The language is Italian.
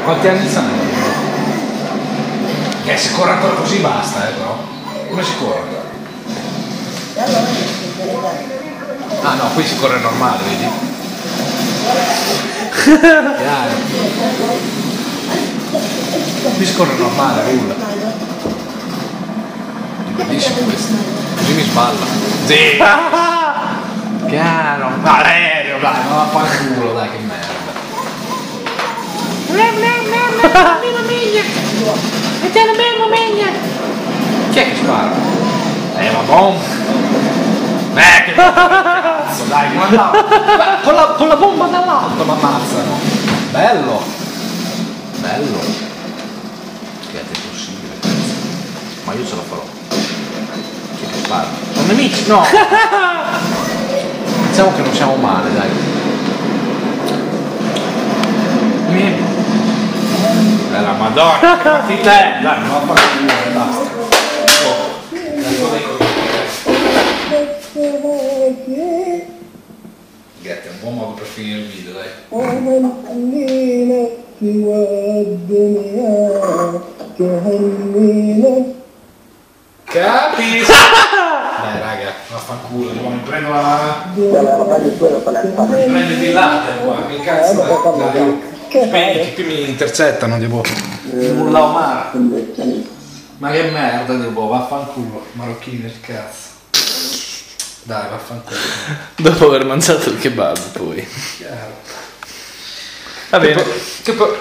Quanti anni sono? Se corre ancora così basta, però. Come si corre? Ah no, qui si corre normale, vedi? Chiaro. Qui si corre normale, rulla. Bellissimo questo. Così mi sballa. Sì. Chiaro. Valerio, dai, ma va a culo, dai, che merda. Chi è che spara? Ma bomba! Che cazzo, dai, con la bomba dall'alto mi ammazzano! Bello! Bello! Che è possibile, cazzo. Ma io ce la farò. Chi è che spara? Sono nemici, no! Diciamo che non siamo male, dai. La madonna, che fatti te! Dai, non va a fare culo, basta. È un buon modo per finire il video, dai. Capisci? Dai raga, vaffanculo, mi prendo la... mi prendo il latte qua, che cazzo dai. Spegni, che mi intercettano, tipo nulla Omar. Ma che merda, tipo, vaffanculo, marocchini del cazzo. Dai, vaffanculo. Dopo aver mangiato il kebab, poi. Chiaro. Va bene. Tipo,